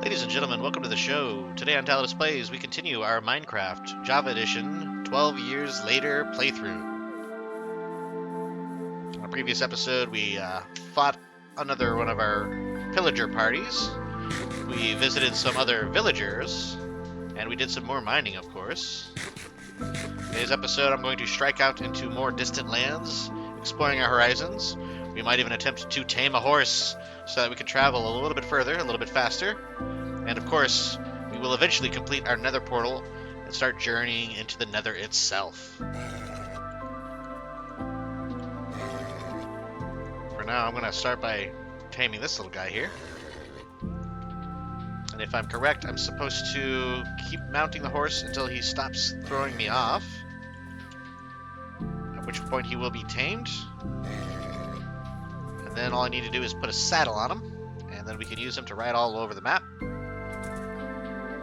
Ladies and gentlemen, welcome to the show. Today on Tallidus Plays, we continue our Minecraft Java Edition 12 years later playthrough. In a previous episode, we fought another one of our pillager parties. We visited some other villagers, and we did some more mining, of course. In today's episode, I'm going to strike out into more distant lands, exploring our horizons. We might even attempt to tame a horse so that we can travel a little bit further, a little bit faster. And of course, we will eventually complete our nether portal and start journeying into the nether itself. For now, I'm going to start by taming this little guy here. And if I'm correct, I'm supposed to keep mounting the horse until he stops throwing me off. At which point he will be tamed. And then all I need to do is put a saddle on him. And then we can use him to ride all over the map.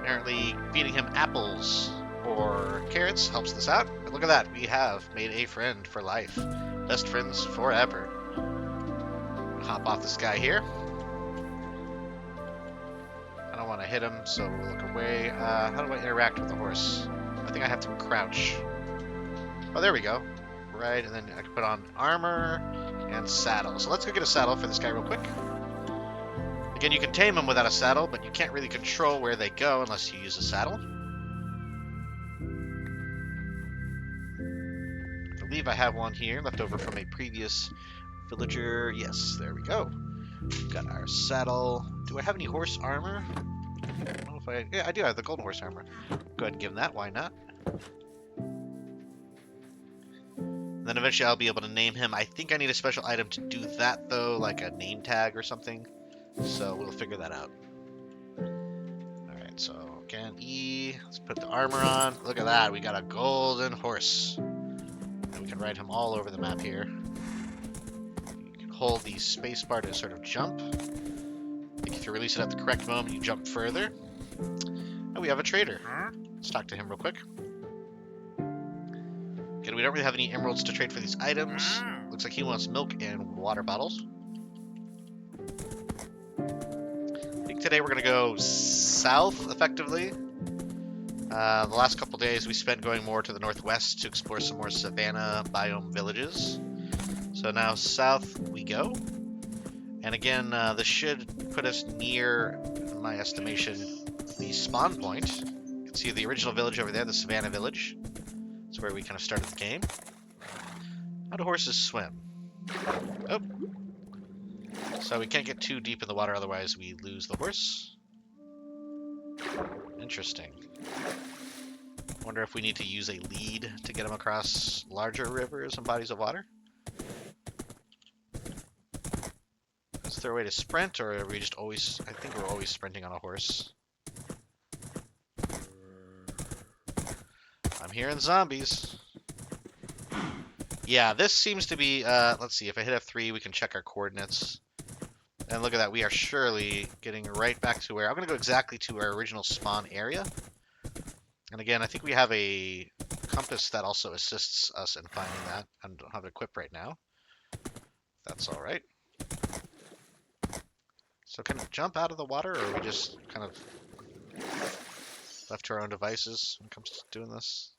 Apparently, feeding him apples or carrots helps this out. But look at that, we have made a friend for life. Best friends forever. Hop off this guy here. I don't want to hit him, so we'll look away. How do I interact with the horse? I think I have to crouch. Oh, there we go. Right, and then I can put on armor and saddle. So let's go get a saddle for this guy real quick. Again, you can tame them without a saddle, but you can't really control where they go unless you use a saddle. I believe I have one here left over from a previous villager. Yes, there we go. We've got our saddle. Do I have any horse armor? I don't know if I... Yeah, I do have the golden horse armor. Go ahead and give him that. Why not? And then eventually I'll be able to name him. I think I need a special item to do that, though, like a name tag or something. So we'll figure that out. Alright, so again, E. Let's put the armor on. Look at that. We got a golden horse. And we can ride him all over the map here. You can hold the spacebar to sort of jump. I think if you release it at the correct moment, you jump further. Oh, we have a trader. Let's talk to him real quick. Again, we don't really have any emeralds to trade for these items. Looks like he wants milk and water bottles. Today we're going to go south, effectively. The last couple days we spent going more to the northwest to explore some more savanna biome villages. So now south we go. And again, this should put us near, in my estimation, the spawn point. You can see the original village over there, the savanna village. That's where we kind of started the game. How do horses swim? Oh. So we can't get too deep in the water, otherwise we lose the horse. Interesting. Wonder if we need to use a lead to get him across larger rivers and bodies of water. Is there a way to sprint, or are we just always... I think we're always sprinting on a horse. I'm hearing zombies. Yeah, this seems to be... let's see, if I hit F3, we can check our coordinates. And look at that, we are surely getting right back to where... I'm going to go exactly to our original spawn area. And again, I think we have a compass that also assists us in finding that. I don't have it equipped right now. That's alright. So can it jump out of the water, or are we just kind of left to our own devices when it comes to doing this?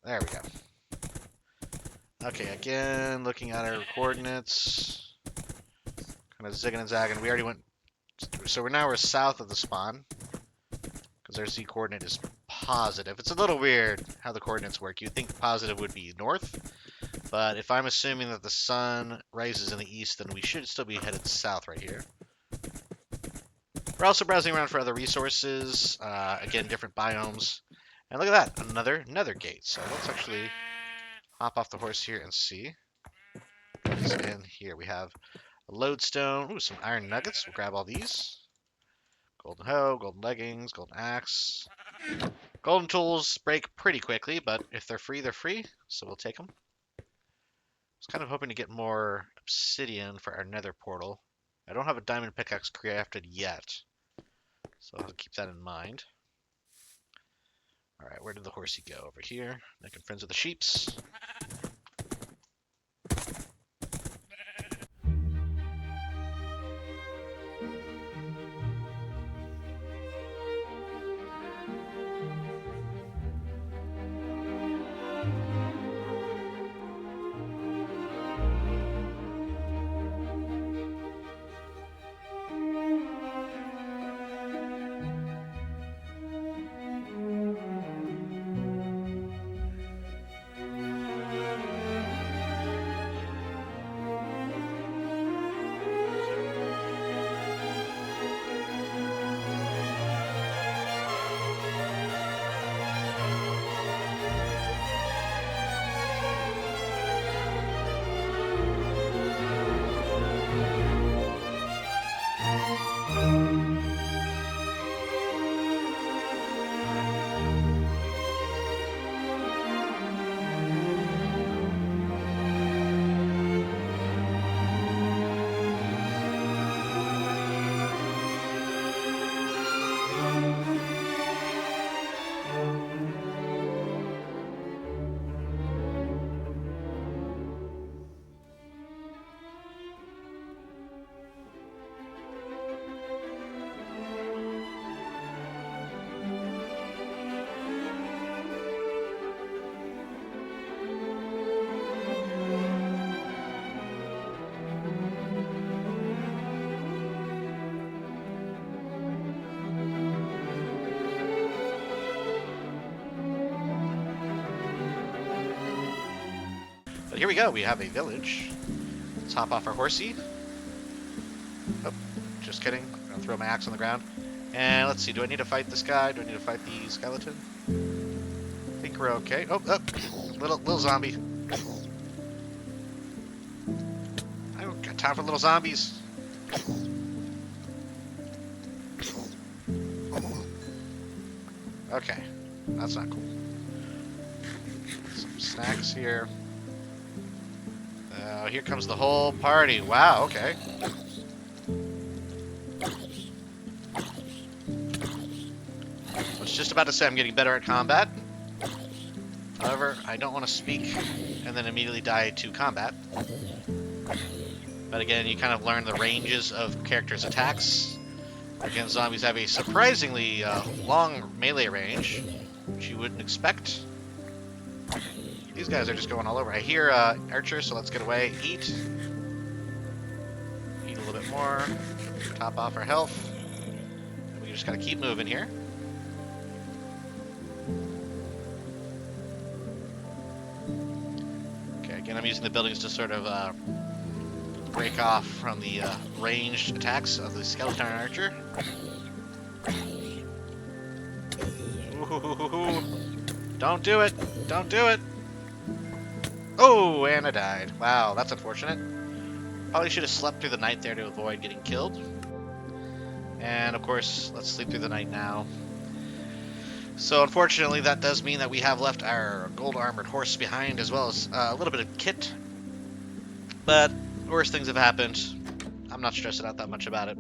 There we go. Okay, again, looking at our coordinates. Kind of zigging and zagging. We already went... So we're south of the spawn. Because our Z coordinate is positive. It's a little weird how the coordinates work. You'd think positive would be north. But if I'm assuming that the sun rises in the east, then we should still be headed south right here. We're also browsing around for other resources. Again, different biomes. And look at that, another nether gate. So let's actually hop off the horse here and see. What's in here? We have a lodestone. Ooh, some iron nuggets. We'll grab all these. Golden hoe, golden leggings, golden axe. Golden tools break pretty quickly, but if they're free, they're free. So we'll take them. I was kind of hoping to get more obsidian for our nether portal. I don't have a diamond pickaxe crafted yet, so I'll keep that in mind. Alright, where did the horsey go? Over here. Making friends with the sheeps. But here we go. We have a village. Let's hop off our horsey. Oh, just kidding. I'm gonna throw my axe on the ground. And let's see. Do I need to fight this guy? Do I need to fight the skeleton? I think we're okay. Oh, oh, little zombie. I don't got time for little zombies. Okay, that's not cool. Some snacks here. Here comes the whole party. Wow, okay. I was just about to say I'm getting better at combat. However, I don't want to speak and then immediately die to combat. But again, you kind of learn the ranges of characters' attacks. Again, zombies have a surprisingly long melee range, which you wouldn't expect. These guys are just going all over. I hear archers, so let's get away. Eat. Eat a little bit more. Top off our health. We just gotta keep moving here. Okay, again, I'm using the buildings to sort of break off from the ranged attacks of the skeleton archer. Ooh, don't do it! Don't do it! Oh, and I died. Wow, that's unfortunate. Probably should have slept through the night there to avoid getting killed. And of course, let's sleep through the night now. So unfortunately, that does mean that we have left our gold armored horse behind, as well as a little bit of kit. But worse things have happened. I'm not stressing out that much about it.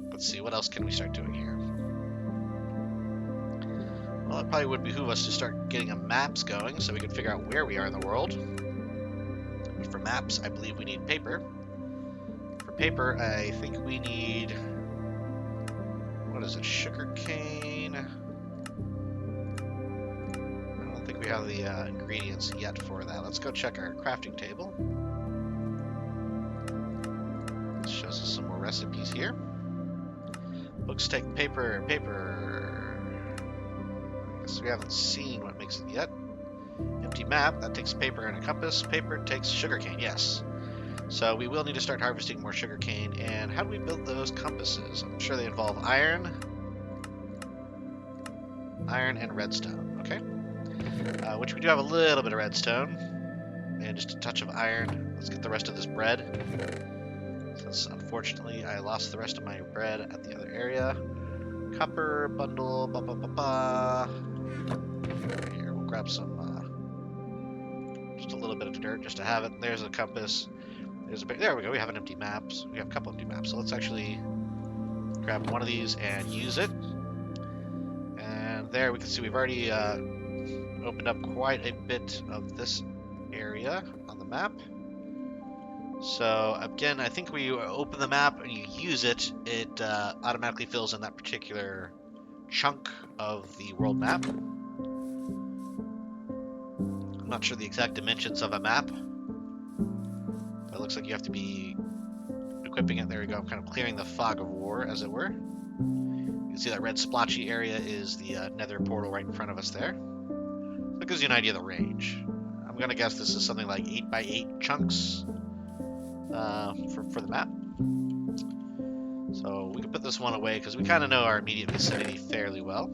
Let's see, what else can we start doing here? Well, it probably would behoove us to start getting a maps going so we can figure out where we are in the world. But for maps, I believe we need paper. For paper, I think we need... what is it? Sugar cane? I don't think we have the ingredients yet for that. Let's go check our crafting table. This shows us some more recipes here. Books take paper, paper. So we haven't seen what makes it yet. Empty map, that takes paper and a compass. Paper takes sugarcane, yes. So we will need to start harvesting more sugarcane. And how do we build those compasses? I'm sure they involve iron. Iron and redstone, okay. Which we do have a little bit of redstone. And just a touch of iron. Let's get the rest of this bread. Since unfortunately I lost the rest of my bread at the other area. Copper bundle, ba ba ba ba. Here, we'll grab some, just a little bit of dirt just to have it. There's a compass. There's a bit. There we go. We have an empty map. We have a couple empty maps. So let's actually grab one of these and use it. And there we can see we've already opened up quite a bit of this area on the map. So again, I think when you open the map and you use it, it automatically fills in that particular chunk of the world map. I'm not sure the exact dimensions of a map, but it looks like you have to be equipping it. There we go. I'm kind of clearing the fog of war, as it were. You can see that red splotchy area is the Nether portal right in front of us there. So it gives you an idea of the range. I'm going to guess this is something like 8x8 chunks for the map. So we can put this one away because we kind of know our immediate vicinity fairly well.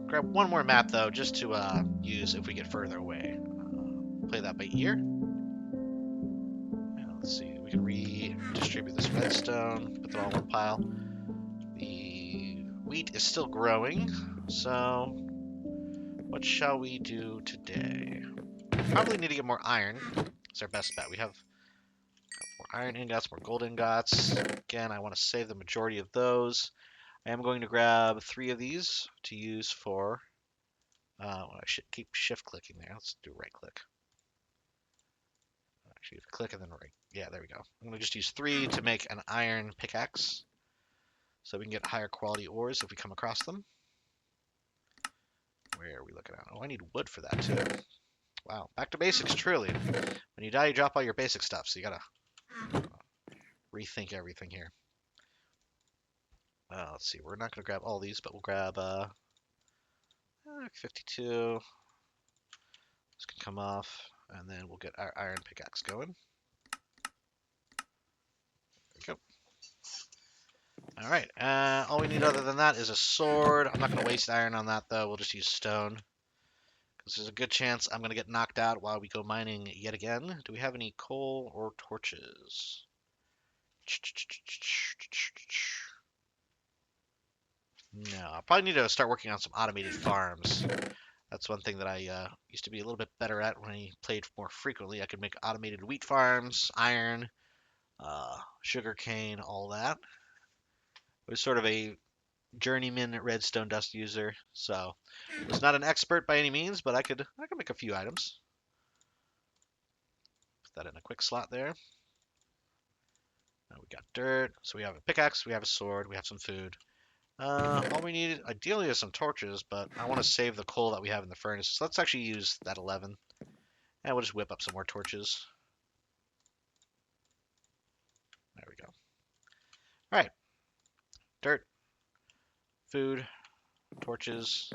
Grab one more map though, just to use if we get further away. Play that by ear. And let's see, we can redistribute this redstone, put them all in one pile. The wheat is still growing, so what shall we do today? Probably need to get more iron. It's our best bet. We have more iron ingots, more gold ingots. Again, I want to save the majority of those. I am going to grab 3 of these to use for... I should keep shift clicking there. Let's do right click. Actually, click and then right. Yeah, there we go. I'm going to just use 3 to make an iron pickaxe. So we can get higher quality ores if we come across them. Where are we looking at? Oh, I need wood for that too. Wow, back to basics, truly. When you die, you drop all your basic stuff, so you gotta rethink everything here. Let's see, we're not gonna grab all these, but we'll grab 52. This can come off, and then we'll get our iron pickaxe going. There we go. All right. All we need other than that is a sword. I'm not going to waste iron on that, though. We'll just use stone. Because there's a good chance I'm going to get knocked out while we go mining yet again. Do we have any coal or torches? No, I probably need to start working on some automated farms. That's one thing that I used to be a little bit better at when I played more frequently. I could make automated wheat farms, iron, sugar cane, all that. I was sort of a journeyman redstone dust user, so I was not an expert by any means, but I could make a few items. Put that in a quick slot there. Now we got dirt, so we have a pickaxe, we have a sword, we have some food. All we need, ideally, is some torches, but I want to save the coal that we have in the furnace. So let's actually use that 11. And we'll just whip up some more torches. There we go. All right. Dirt, food, torches,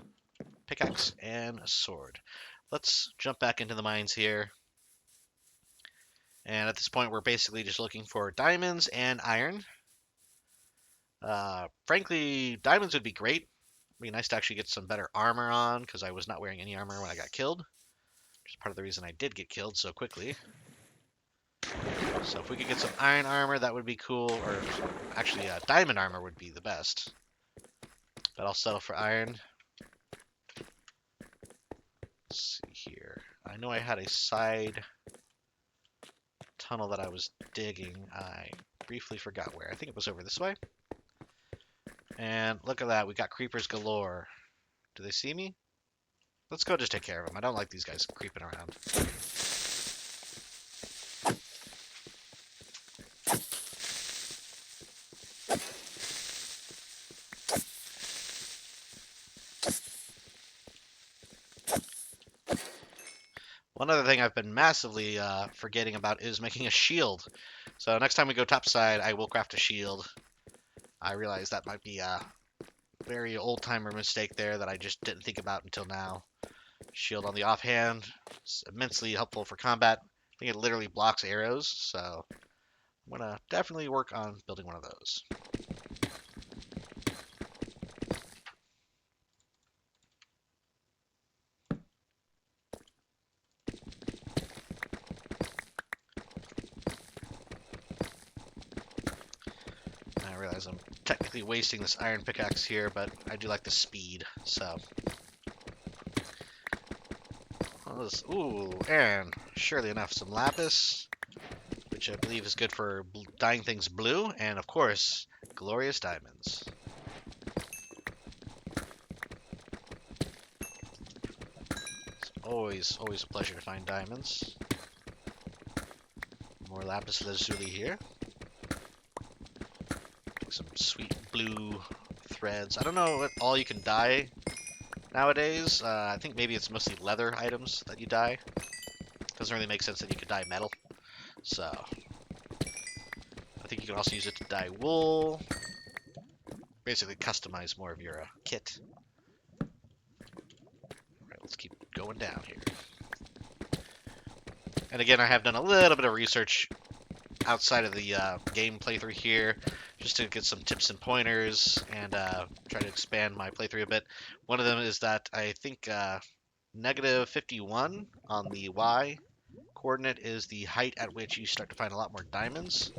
pickaxe, and a sword. Let's jump back into the mines here. And at this point, we're basically just looking for diamonds and iron. Frankly, diamonds would be great. It'd be nice to actually get some better armor on, because I was not wearing any armor when I got killed. Which is part of the reason I did get killed so quickly. So if we could get some iron armor, that would be cool. Or actually, diamond armor would be the best. But I'll settle for iron. Let's see here. I know I had a side tunnel that I was digging. I briefly forgot where. I think it was over this way. And look at that. We got creepers galore. Do they see me? Let's go just take care of them. I don't like these guys creeping around. One other thing I've been massively forgetting about is making a shield. So next time we go topside, I will craft a shield. I realize that might be a very old-timer mistake there that I just didn't think about until now. Shield on the offhand is immensely helpful for combat. I think it literally blocks arrows, so I'm going to definitely work on building one of those. I realize I'm technically wasting this iron pickaxe here, but I do like the speed, so. Ooh, and surely enough, some lapis, which I believe is good for dyeing things blue, and of course, glorious diamonds. It's always a pleasure to find diamonds. More lapis lazuli here. Some sweet blue threads. I don't know what all you can dye nowadays. I think maybe it's mostly leather items that you dye. Doesn't really make sense that you could dye metal. So, I think you can also use it to dye wool. Basically customize more of your kit. Alright, let's keep going down here. And again, I have done a little bit of research outside of the game playthrough here, just to get some tips and pointers and try to expand my playthrough a bit. One of them is that I think negative 51 on the Y coordinate is the height at which you start to find a lot more diamonds.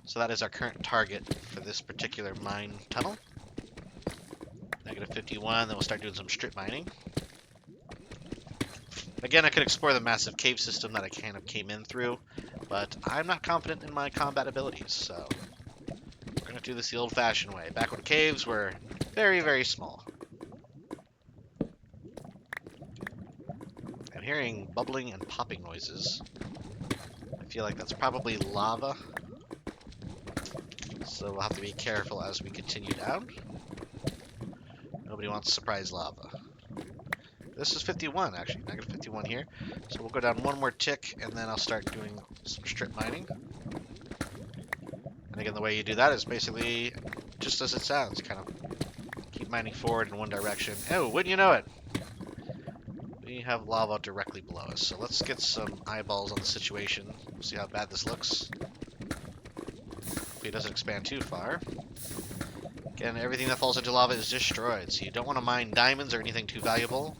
So that is our current target for this particular mine tunnel. Negative 51, then we'll start doing some strip mining. Again, I could explore the massive cave system that I kind of came in through, but I'm not confident in my combat abilities, so we're going to do this the old-fashioned way. Back when caves were very, very small. I'm hearing bubbling and popping noises. I feel like that's probably lava, so we'll have to be careful as we continue down. Nobody wants surprise lava. This is 51, actually. Negative 51 here. So we'll go down one more tick, and then I'll start doing some strip mining. And again, the way you do that is basically just as it sounds. Kind of keep mining forward in one direction. Oh, wouldn't you know it? we have lava directly below us. So let's get some eyeballs on the situation. See how bad this looks. Hopefully it doesn't expand too far. Again, everything that falls into lava is destroyed, so you don't want to mine diamonds or anything too valuable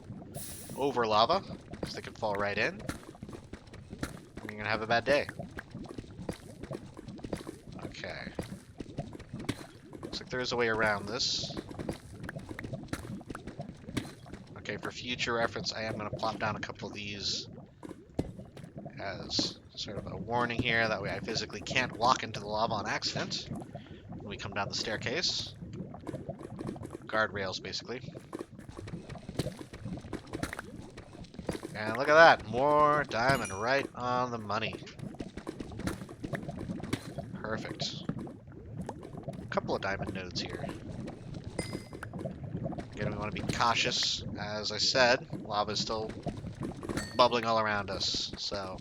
over lava, because they can fall right in. And you're going to have a bad day. Okay. Looks like there is a way around this. Okay, for future reference, I am going to plop down a couple of these as sort of a warning here. That way I physically can't walk into the lava on accident when we come down the staircase. Guardrails, basically. And look at that. More diamond right on the money. Perfect. A couple of diamond nodes here. Again, we want to be cautious. As I said, lava is still bubbling all around us, so...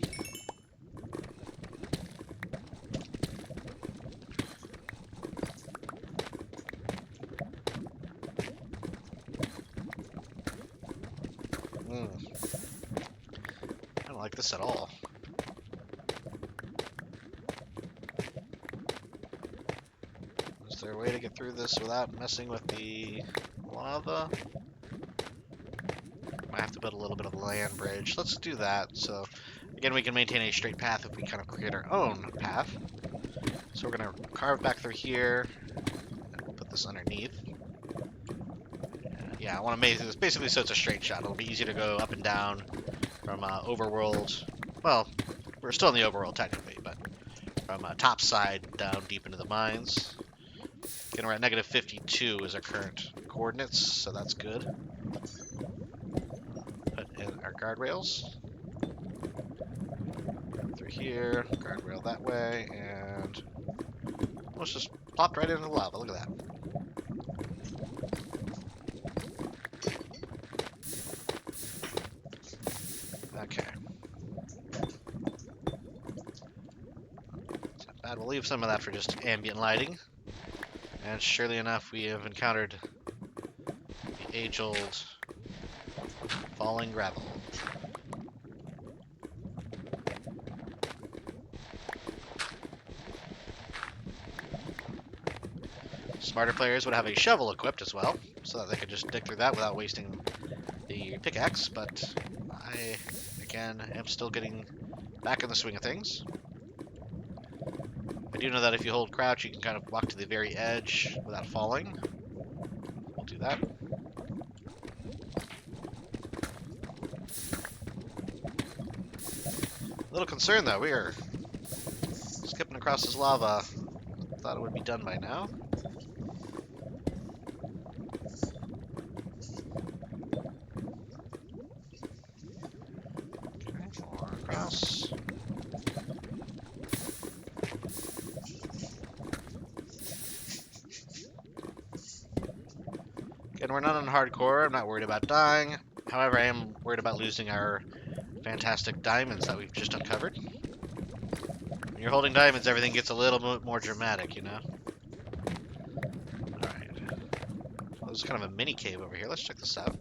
I don't like this at all. Is there a way to get through this without messing with the lava? Might have to build a little bit of a land bridge. Let's do that. So, again, we can maintain a straight path if we kind of create our own path. So we're going to carve back through here. And we'll put this underneath. Yeah, I want to make this basically so it's a straight shot. It'll be easy to go up and down from overworld. Well, we're still in the overworld technically, but from top side down deep into the mines. Again, we're at negative 52 is our current coordinates, so that's good. Put in our guardrails. Through here, guardrail that way, and let's just plopped right into the lava. Look at that. Okay. It's not bad. We'll leave some of that for just ambient lighting. And surely enough, we have encountered the age-old falling gravel. Smarter players would have a shovel equipped as well, so that they could just dig through that without wasting the pickaxe, but I, again, am still getting back in the swing of things. I do know that if you hold crouch, you can kind of walk to the very edge without falling. We'll do that. A little concerned though, we are skipping across this lava. Thought it would be done by now. Okay, more across. Again, we're not on hardcore. I'm not worried about dying. However, I am worried about losing our fantastic diamonds that we've just uncovered. When you're holding diamonds, everything gets a little bit more dramatic, you know? Alright. Well, there's kind of a mini cave over here. Let's check this out.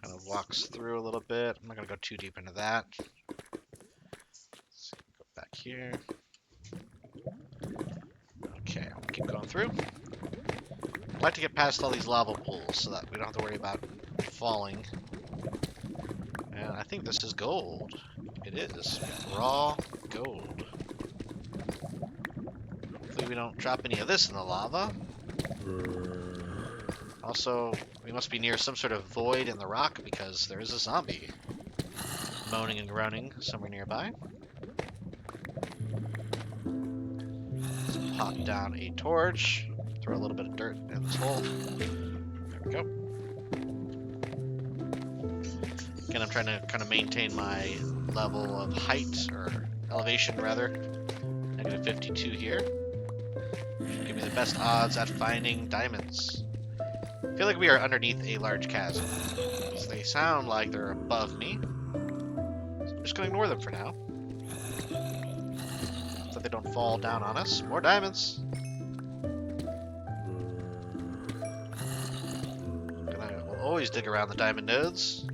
Kind of walks through a little bit. I'm not going to go too deep into that. Let's see, go back here. Okay, I'll keep going through. I'd like to get past all these lava pools so that we don't have to worry about falling. And I think this is gold. It is. Raw gold. Hopefully we don't drop any of this in the lava. Also, we must be near some sort of void in the rock because there is a zombie moaning and groaning somewhere nearby. Let's pop down a torch. Throw a little bit of dirt in this hole. There we go. Again, I'm trying to kind of maintain my level of height, or elevation rather. Negative 52 here. Should give me the best odds at finding diamonds. I feel like we are underneath a large chasm. So they sound like they're above me. So I'm just going to ignore them for now. So they don't fall down on us. More diamonds! always dig around the diamond nodes.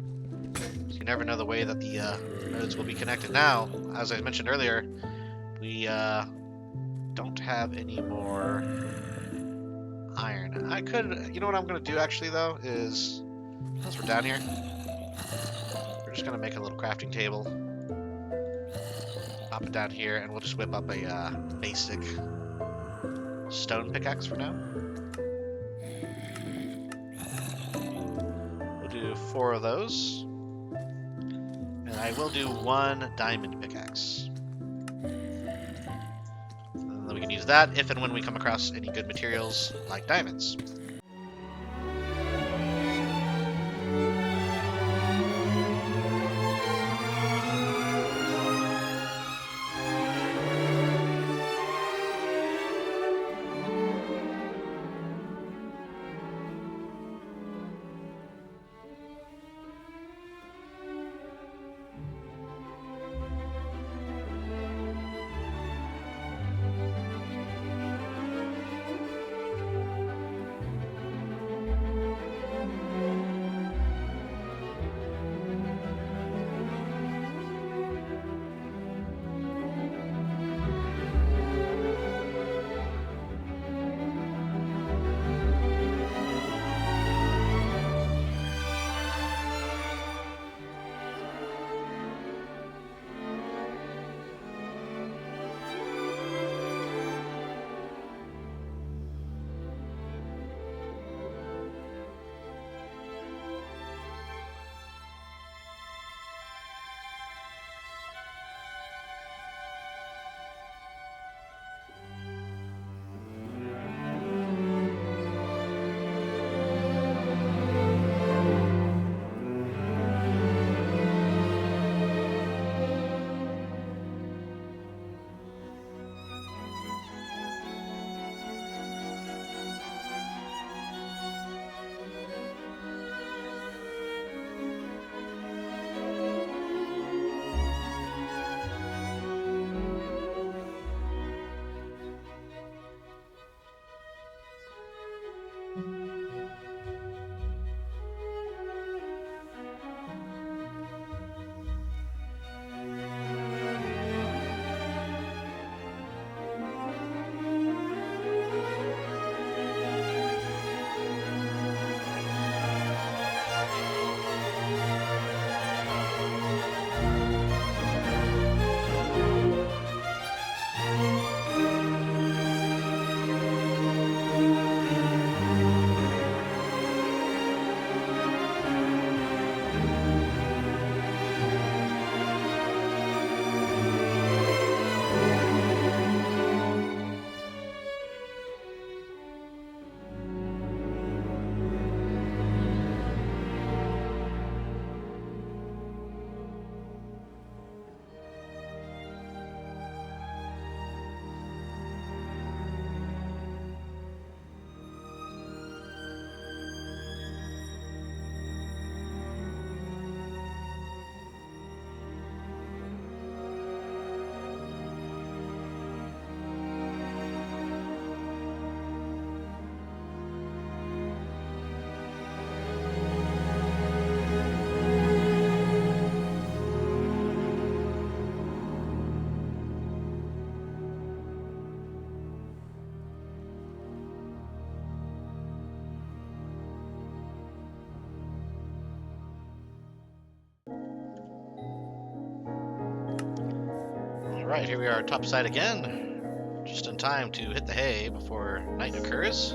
So you never know the way that the nodes will be connected. Now, as I mentioned earlier, we don't have any more iron. I could, you know what I'm going to do actually though, is, as we're down here, we're just going to make a little crafting table. Pop it down here, and we'll just whip up a basic stone pickaxe for now. We'll do 4 of those. And I will do 1 diamond pickaxe. And then we can use that if and when we come across any good materials like diamonds. Alright, here we are topside again. Just in time to hit the hay before night occurs.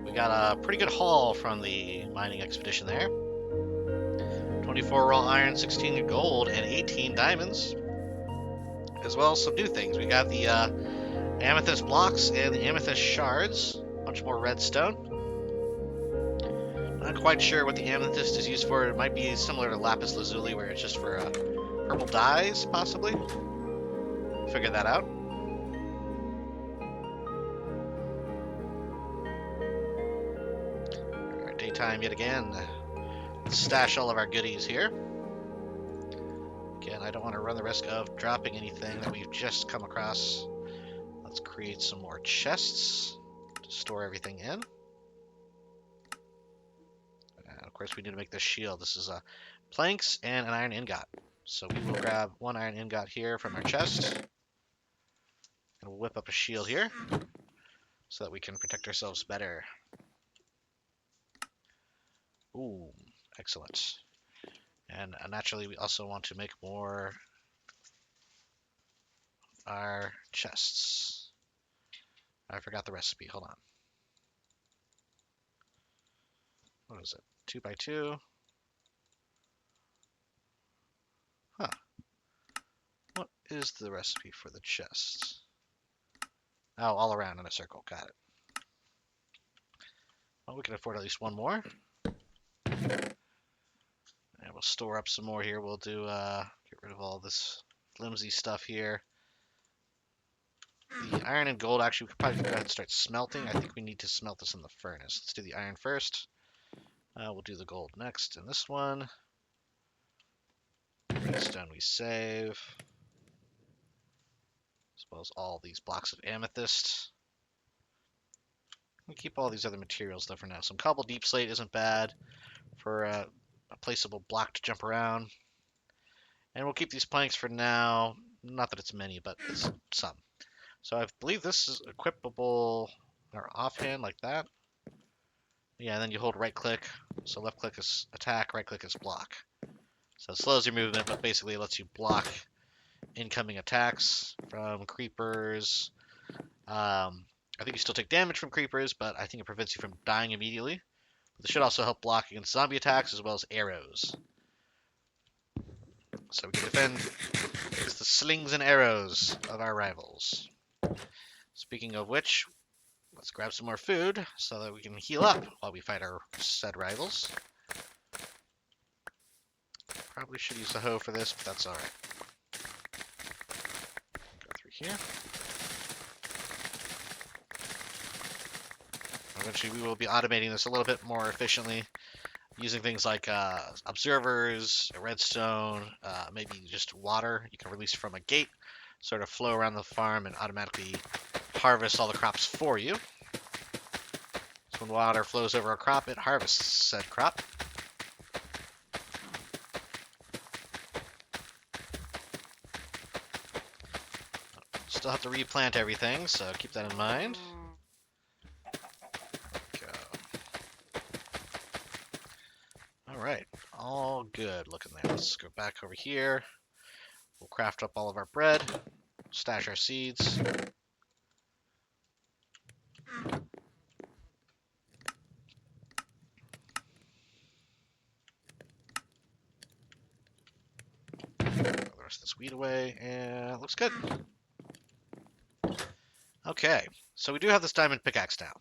We got a pretty good haul from the mining expedition there. 24 raw iron, 16 gold, and 18 diamonds. As well as some new things. We got the amethyst blocks and the amethyst shards. Much more redstone. Not quite sure what the amethyst is used for. It might be similar to lapis lazuli, where it's just for purple dyes, possibly. Figure that out. Alright, daytime yet again. Let's stash all of our goodies here. Again, I don't want to run the risk of dropping anything that we've just come across. Let's create some more chests to store everything in. And course, we need to make this shield. This is planks and an iron ingot. So we will grab one iron ingot here from our chest. And we'll whip up a shield here so that we can protect ourselves better. Ooh, excellent. And naturally, we also want to make more our chests. I forgot the recipe. Hold on. What is it? 2 by 2. Huh. What is the recipe for the chests? Oh, all around in a circle. Got it. Well, we can afford at least one more. And we'll store up some more here. We'll do, get rid of all this flimsy stuff here. The iron and gold, actually, we could probably go ahead and start smelting. I think we need to smelt this in the furnace. Let's do the iron first. We'll do the gold next in this one. Redstone we save. As well as all these blocks of amethyst. We keep all these other materials though for now. Some cobble deep slate isn't bad for a placeable block to jump around. And we'll keep these planks for now. Not that it's many, but it's some. So I believe this is equipable or offhand like that. Yeah, and then you hold right click. So left click is attack, right click is block. So it slows your movement, but basically it lets you block incoming attacks from creepers. I think you still take damage from creepers, but I think it prevents you from dying immediately. But this should also help block against zombie attacks as well as arrows. So we can defend against the slings and arrows of our rivals. Speaking of which, let's grab some more food so that we can heal up while we fight our said rivals. Probably should use the hoe for this, but that's alright. Go through here. Eventually we will be automating this a little bit more efficiently, using things like observers, redstone, maybe just water you can release from a gate, sort of flow around the farm and automatically harvest all the crops for you. So when water flows over a crop, it harvests said crop. Still have to replant everything, so keep that in mind. Alright, all good looking there. Let's go back over here. We'll craft up all of our bread, stash our seeds. Throw the rest of this wheat away, and it looks good. Okay, so we do have this diamond pickaxe now,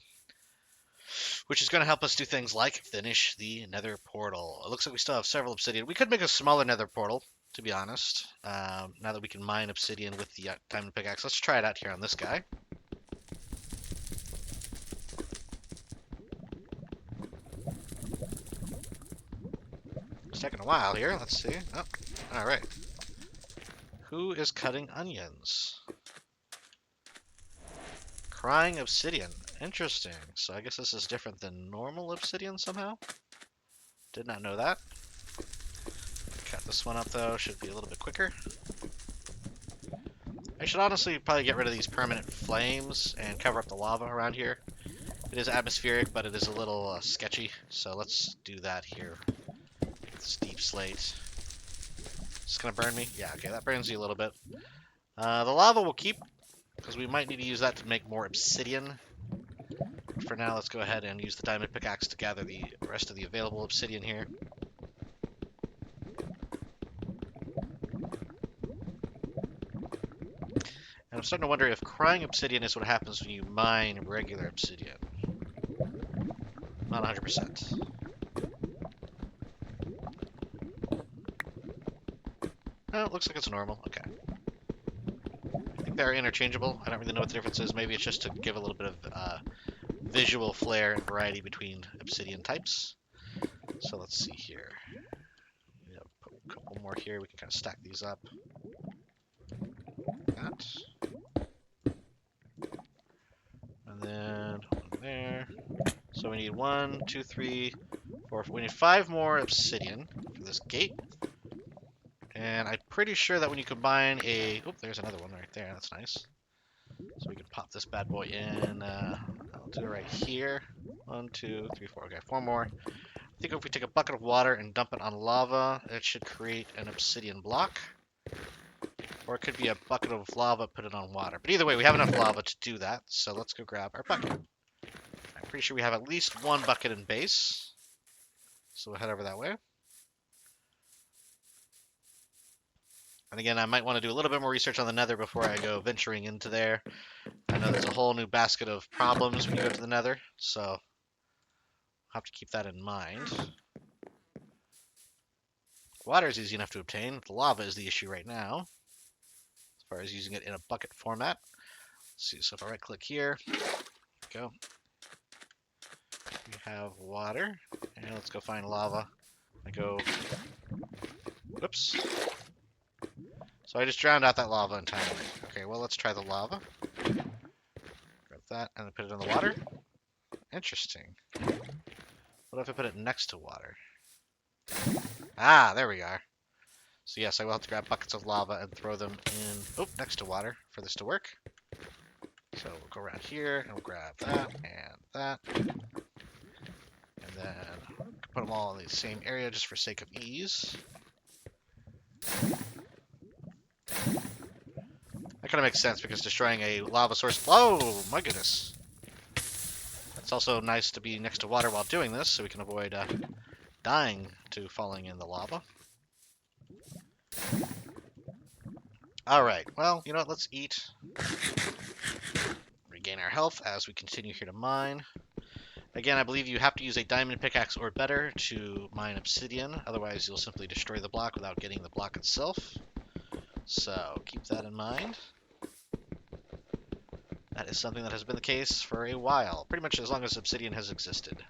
which is going to help us do things like finish the nether portal. It looks like we still have several obsidian. We could make a smaller nether portal, to be honest, now that we can mine obsidian with the diamond pickaxe. Let's try it out here on this guy. It's taking a while here. Let's see. Oh, all right. Who is cutting onions? Crying obsidian. Interesting. So I guess this is different than normal obsidian somehow. Did not know that. Cut this one up though. Should be a little bit quicker. I should honestly probably get rid of these permanent flames and cover up the lava around here. It is atmospheric, but it is a little sketchy. So let's do that here. This deep slate. It's gonna burn me? Yeah, okay, that burns you a little bit. The lava will keep, because we might need to use that to make more obsidian. For now, let's go ahead and use the diamond pickaxe to gather the rest of the available obsidian here. And I'm starting to wonder if crying obsidian is what happens when you mine regular obsidian. Not 100%. Oh, it looks like it's normal. Okay. I think they're interchangeable. I don't really know what the difference is. Maybe it's just to give a little bit of visual flair and variety between obsidian types. So let's see here. Put a couple more here. We can kind of stack these up. That. And then one there. So we need 1, 2, 3, We need 5 more obsidian for this gate. And I'm pretty sure that when you combine a... Oh, there's another one right there. That's nice. So we can pop this bad boy in. I'll do it right here. 1, 2, 3, 4. Okay, 4 more. I think if we take a bucket of water and dump it on lava, it should create an obsidian block. Or it could be a bucket of lava, put it on water. But either way, we have enough lava to do that. So let's go grab our bucket. I'm pretty sure we have at least 1 bucket in base. So we'll head over that way. And again, I might want to do a little bit more research on the Nether before I go venturing into there. I know there's a whole new basket of problems when you go to the Nether, so I'll have to keep that in mind. Water is easy enough to obtain. The lava is the issue right now, as far as using it in a bucket format. Let's see, so if I right-click here, go. We have water, and let's go find lava. I go, whoops. So I just drowned out that lava entirely. Okay, well, let's try the lava. Grab that and then put it in the water. Interesting. What if I put it next to water? Ah, there we are. So yes, I will have to grab buckets of lava and throw them in, next to water for this to work. So we'll go around here and we'll grab that and that. And then put them all in the same area just for sake of ease. That kind of makes sense because destroying a lava source... Oh, my goodness. It's also nice to be next to water while doing this so we can avoid dying to falling in the lava. Alright, well, you know what, let's eat. Regain our health as we continue here to mine. Again, I believe you have to use a diamond pickaxe or better to mine obsidian, otherwise you'll simply destroy the block without getting the block itself. So, keep that in mind. That is something that has been the case for a while, pretty much as long as obsidian has existed.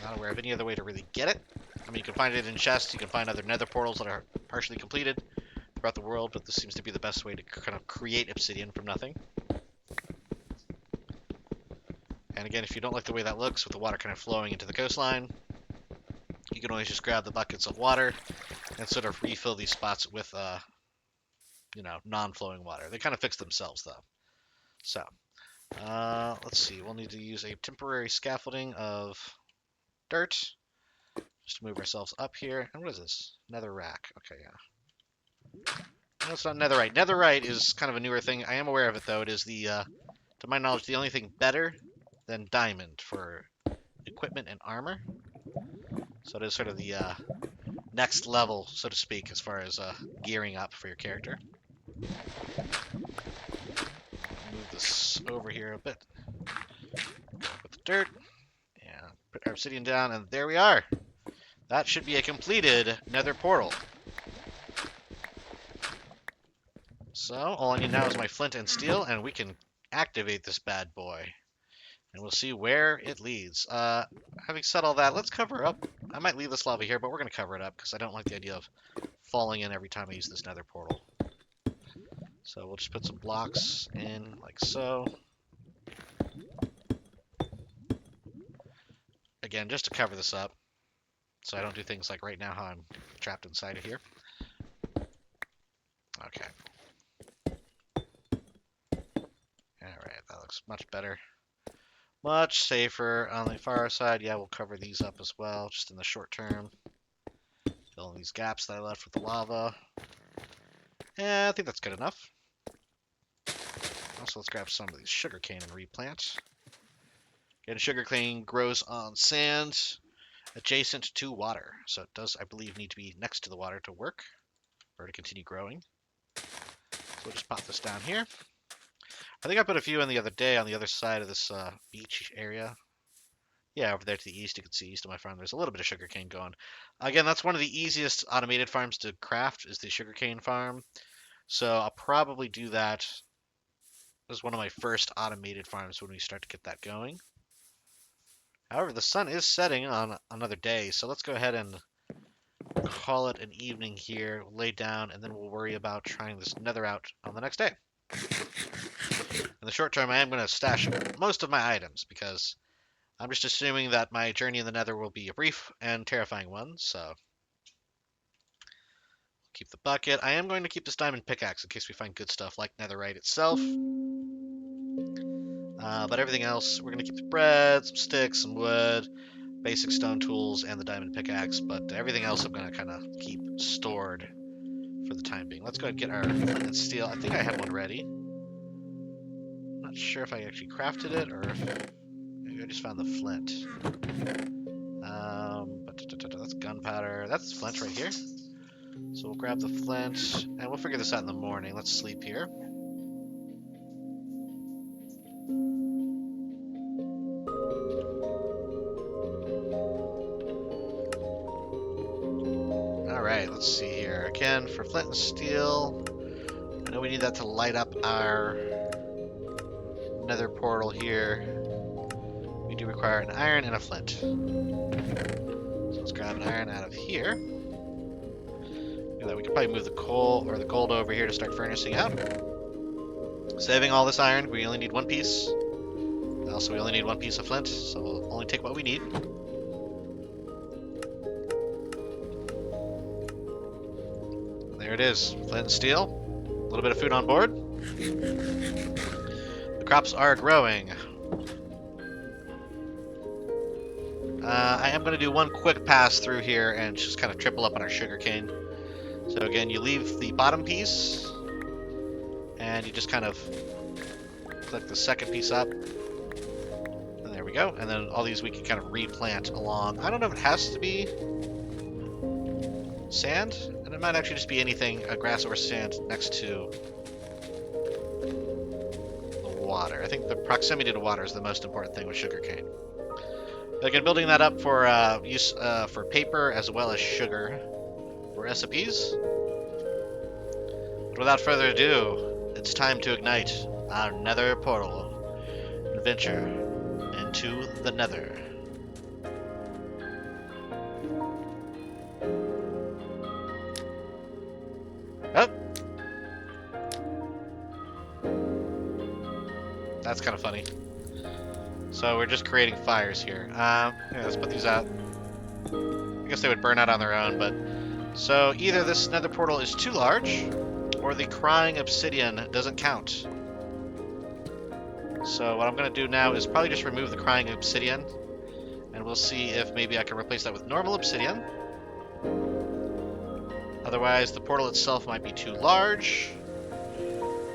Not aware of any other way to really get it. I mean, you can find it in chests, you can find other nether portals that are partially completed throughout the world, but this seems to be the best way to kind of create obsidian from nothing. And again, if you don't like the way that looks, with the water kind of flowing into the coastline, you can always just grab the buckets of water and sort of refill these spots with, non-flowing water. They kind of fix themselves, though. So, let's see. We'll need to use a temporary scaffolding of dirt just to move ourselves up here. And what is this? Nether rack. Okay, yeah. No, it's not netherite. Netherite is kind of a newer thing. I am aware of it, though. It is to my knowledge, the only thing better than diamond for equipment and armor. So it is sort of the next level, so to speak, as far as gearing up for your character. Move this over here a bit with the dirt and put our obsidian down, and there we are. That should be a completed nether portal. So all I need now is my flint and steel, and we can activate this bad boy. And we'll see where it leads. Having said all that, let's cover up. I might leave this lava here, but we're going to cover it up because I don't like the idea of falling in every time I use this nether portal. So we'll just put some blocks in like so. Again, just to cover this up, so I don't do things like right now how I'm trapped inside of here. Okay. Alright, that looks much better. Much safer. On the far side, yeah, we'll cover these up as well, just in the short term. Fill in these gaps that I left with the lava. Yeah, I think that's good enough. Also, let's grab some of these sugarcane and replant. Again, sugarcane grows on sand adjacent to water. So it does, I believe, need to be next to the water to work, or to continue growing. So we'll just pop this down here. I think I put a few in the other day on the other side of this beach area. Yeah, over there to the east, you can see east of my farm, there's a little bit of sugarcane going. Again, that's one of the easiest automated farms to craft, is the sugarcane farm. So I'll probably do that as one of my first automated farms when we start to get that going. However, the sun is setting on another day, so let's go ahead and call it an evening here, lay down, and then we'll worry about trying this nether out on the next day. In the short term, I am going to stash most of my items because I'm just assuming that my journey in the Nether will be a brief and terrifying one, so keep the bucket. I am going to keep this diamond pickaxe in case we find good stuff like netherite itself. But everything else, we're going to keep the bread, some sticks, some wood, basic stone tools, and the diamond pickaxe. But everything else I'm going to kind of keep stored for the time being. Let's go ahead and get our flint and steel. I think I had one ready. Not sure if I actually crafted it or if maybe I just found the flint. But that's gunpowder. That's flint right here. So we'll grab the flint, and we'll figure this out in the morning. Let's sleep here. Alright, let's see here. Again, for flint and steel, I know we need that to light up our nether portal here. We do require an iron and a flint. So let's grab an iron out of here. We could probably move the coal or the gold over here to start furnishing out. Saving all this iron, we only need one piece. Also, we only need one piece of flint, so we'll only take what we need. There it is, flint and steel. A little bit of food on board. The crops are growing. I am going to do one quick pass through here and just kind of triple up on our sugarcane. So again, you leave the bottom piece, and you just kind of click the second piece up. And there we go. And then all these we can kind of replant along. I don't know if it has to be sand, and it might actually just be anything, grass or sand, next to the water. I think the proximity to water is the most important thing with sugarcane. Again, building that up for use for paper as well as sugar for recipes. But without further ado, it's time to ignite our nether portal and venture into the nether. Oh! That's kind of funny. So we're just creating fires here. Yeah, let's put these out. I guess they would burn out on their own, but... So either this nether portal is too large, or the crying obsidian doesn't count. So what I'm going to do now is probably just remove the crying obsidian, and we'll see if maybe I can replace that with normal obsidian. Otherwise, the portal itself might be too large,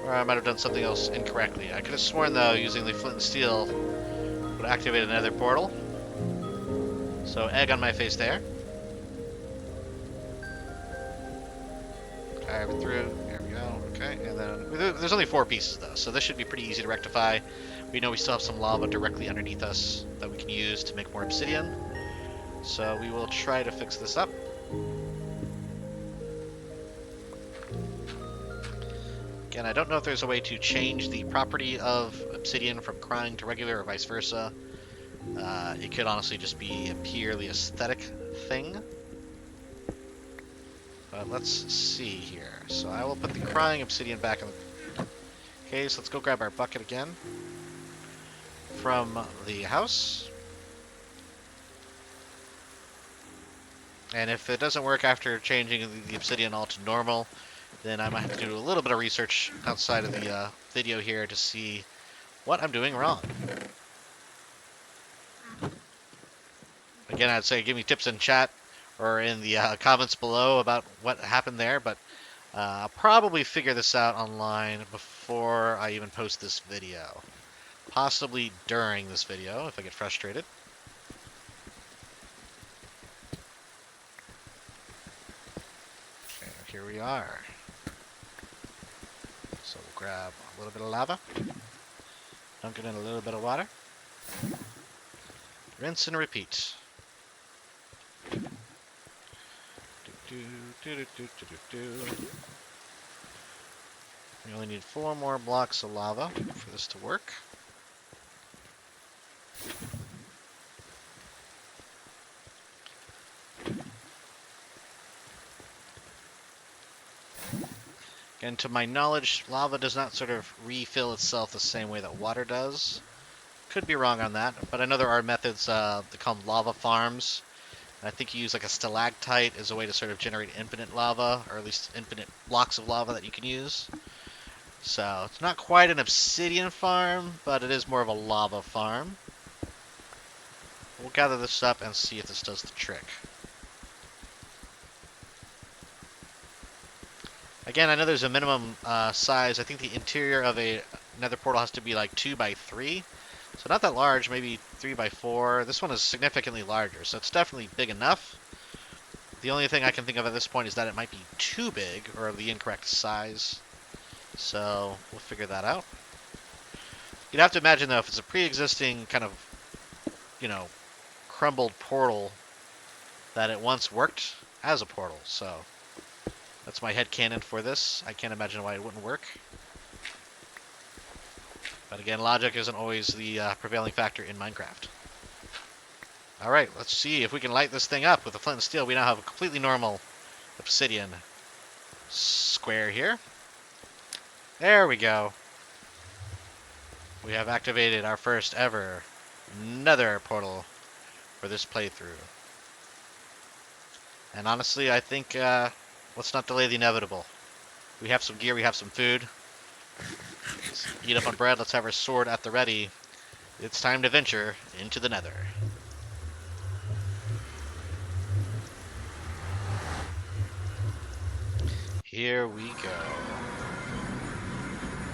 or I might have done something else incorrectly. I could have sworn, though, using the flint and steel would activate another portal. So egg on my face there. Carve it through. There we go. Okay, and then there's only 4 pieces though, so this should be pretty easy to rectify. We know we still have some lava directly underneath us that we can use to make more obsidian. So we will try to fix this up. Again, I don't know if there's a way to change the property of obsidian from crying to regular or vice versa. It could honestly just be a purely aesthetic thing. But let's see here. So I will put the crying obsidian back in the case. Let's go grab our bucket again from the house. And if it doesn't work after changing the obsidian all to normal, then I might have to do a little bit of research outside of the video here to see what I'm doing wrong. Again, I'd say give me tips in chat or in the comments below about what happened there, but I'll probably figure this out online before I even post this video. Possibly during this video, if I get frustrated. Okay, here we are. So we'll grab a little bit of lava, dunk it in a little bit of water, rinse and repeat. We only need 4 more blocks of lava for this to work. And to my knowledge, lava does not sort of refill itself the same way that water does. Could be wrong on that, but I know there are methods, they call them lava farms. And I think you use like a stalactite as a way to sort of generate infinite lava, or at least infinite blocks of lava that you can use. So it's not quite an obsidian farm, but it is more of a lava farm. We'll gather this up and see if this does the trick. Again, I know there's a minimum size. I think the interior of a nether portal has to be like 2 by 3. So not that large, maybe 3 by 4. This one is significantly larger, so it's definitely big enough. The only thing I can think of at this point is that it might be too big, or the incorrect size. So we'll figure that out. You'd have to imagine, though, if it's a pre-existing kind of, you know, crumbled portal, that it once worked as a portal. So that's my headcanon for this. I can't imagine why it wouldn't work. But again, logic isn't always the prevailing factor in Minecraft. Alright, let's see if we can light this thing up with a flint and steel. We now have a completely normal obsidian square here. There we go. We have activated our first ever nether portal for this playthrough. And honestly, I think let's not delay the inevitable. We have some gear, we have some food. Let's eat up on bread, let's have our sword at the ready. It's time to venture into the nether. Here we go.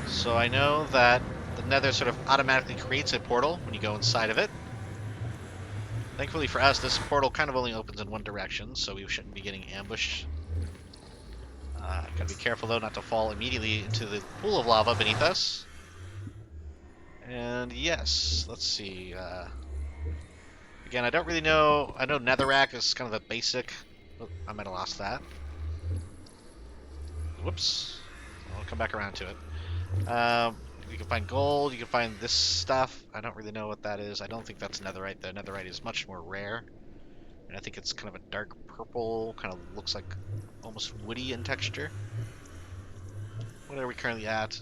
So I know that the nether sort of automatically creates a portal when you go inside of it. Thankfully for us, this portal kind of only opens in one direction, so we shouldn't be getting ambushed. Gotta be careful though not to fall immediately into the pool of lava beneath us. And yes, let's see. Again, I don't really know. I know netherrack is kind of a basic. Oh, I might have lost that. Whoops. I'll come back around to it. You can find gold. You can find this stuff. I don't really know what that is. I don't think that's netherite. The netherite is much more rare. And I think it's kind of a dark purple. Kind of looks like almost woody in texture. What are we currently at?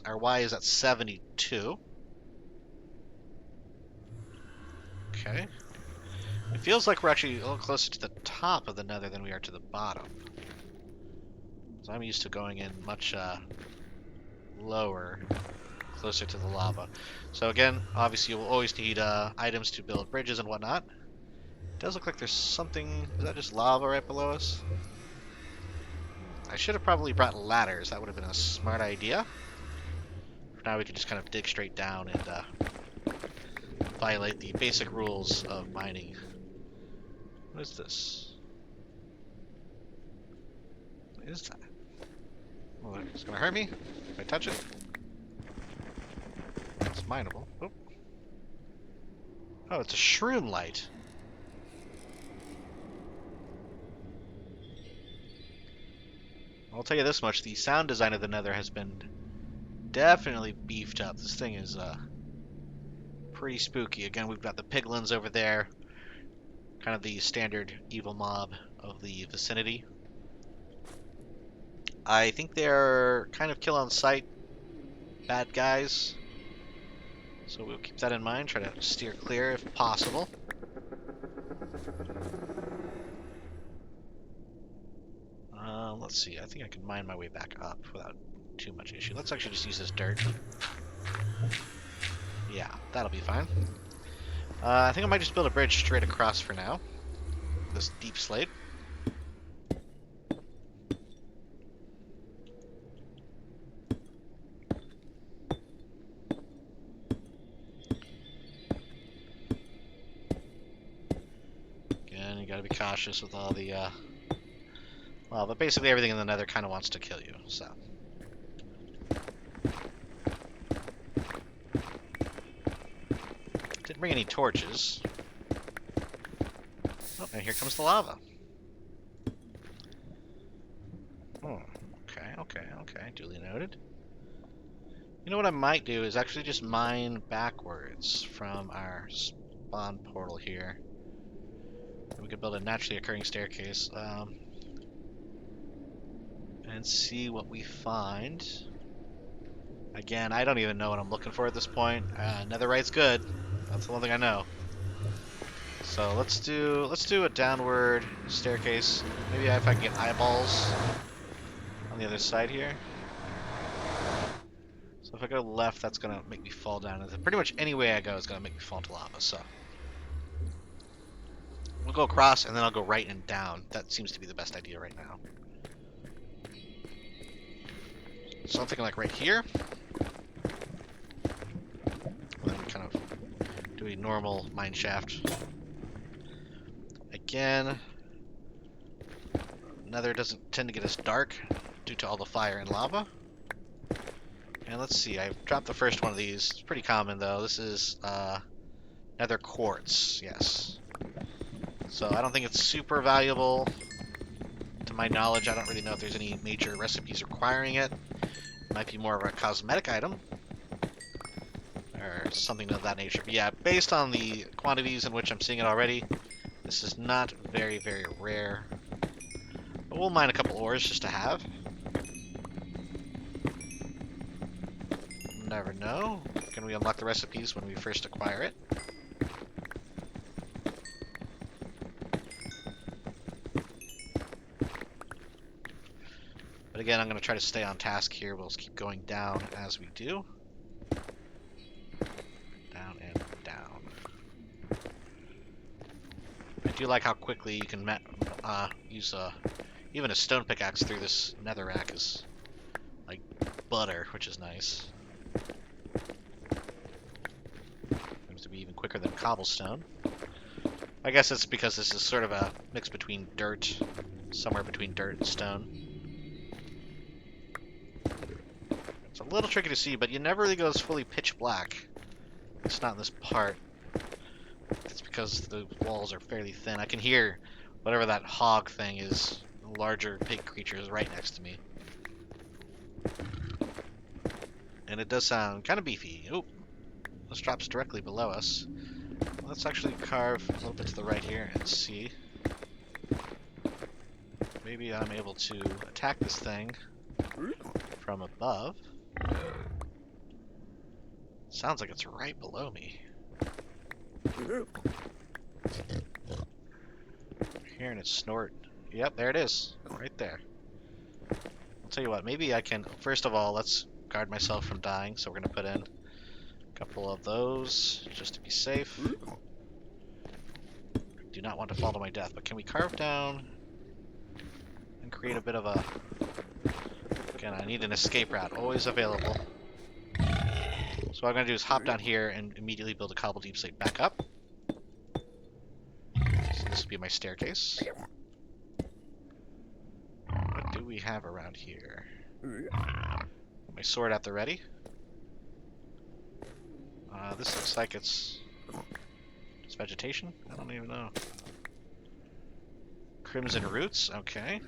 Our Y is at 72. Okay. It feels like we're actually a little closer to the top of the nether than we are to the bottom. So I'm used to going in much lower, closer to the lava. So again, obviously you will always need items to build bridges and whatnot. It does look like there's something. Is that just lava right below us? I should have probably brought ladders. That would have been a smart idea. For now we can just kind of dig straight down and violate the basic rules of mining. What is this? What is that? Oh, it's gonna hurt me if I touch it. It's mineable. Oh, oh, it's a shroom light. I'll tell you this much: the sound design of the Nether has been definitely beefed up. This thing is pretty spooky. Again, we've got the piglins over there, kind of the standard evil mob of the vicinity. I think they're kind of kill on sight bad guys, so we'll keep that in mind. Try to steer clear if possible. Let's see. I think I can mine my way back up without too much issue. Let's actually just use this dirt. Yeah, that'll be fine. I think I might just build a bridge straight across for now. This deep slate. Again, you gotta be cautious with all the, well, but basically everything in the nether kind of wants to kill you, so. Didn't bring any torches. Oh, and here comes the lava. Oh, okay, duly noted. You know what I might do is actually just mine backwards from our spawn portal here. We could build a naturally occurring staircase. and see what we find. Again, I don't even know what I'm looking for at this point. Netherite's good. That's the one thing I know. So let's do a downward staircase. Maybe if I can get eyeballs on the other side here. So if I go left, that's gonna make me fall down. Pretty much any way I go is gonna make me fall into lava. So we'll go across, and then I'll go right and down. That seems to be the best idea right now. So I'm thinking like right here. And then we kind of do a normal mine shaft. Again, Nether doesn't tend to get as dark due to all the fire and lava. And let's see, I've dropped the first one of these. It's pretty common though. This is Nether quartz, yes. So I don't think it's super valuable. To my knowledge, I don't really know if there's any major recipes requiring it. It might be more of a cosmetic item. Or something of that nature. But yeah, based on the quantities in which I'm seeing it already, this is not very, very rare. But we'll mine a couple ores just to have. Never know. Can we unlock the recipes when we first acquire it? But again, I'm going to try to stay on task here. We'll just keep going down as we do. Down and down. I do like how quickly you can use even a stone pickaxe through this netherrack is like butter, which is nice. Seems to be even quicker than cobblestone. I guess it's because this is sort of a mix between dirt, somewhere between dirt and stone. It's a little tricky to see, but you never really goes fully pitch black. It's not in this part. It's because the walls are fairly thin. I can hear whatever that hog thing is, the larger pig creature is right next to me. And it does sound kind of beefy. Oh, this drops directly below us. Let's actually carve a little bit to the right here and see. Maybe I'm able to attack this thing from above. Sounds like it's right below me. Hearing it snort. Yep, there it is. Right there. I'll tell you what, maybe I can... First of all, let's guard myself from dying, so we're going to put in a couple of those, just to be safe. Do not want to fall to my death, but can we carve down and create a bit of a... Again, I need an escape route, always available. So what I'm going to do is hop down here and immediately build a cobble deep slate back up. So this will be my staircase. What do we have around here? My sword at the ready. This looks like it's just vegetation. I don't even know. Crimson roots. Okay.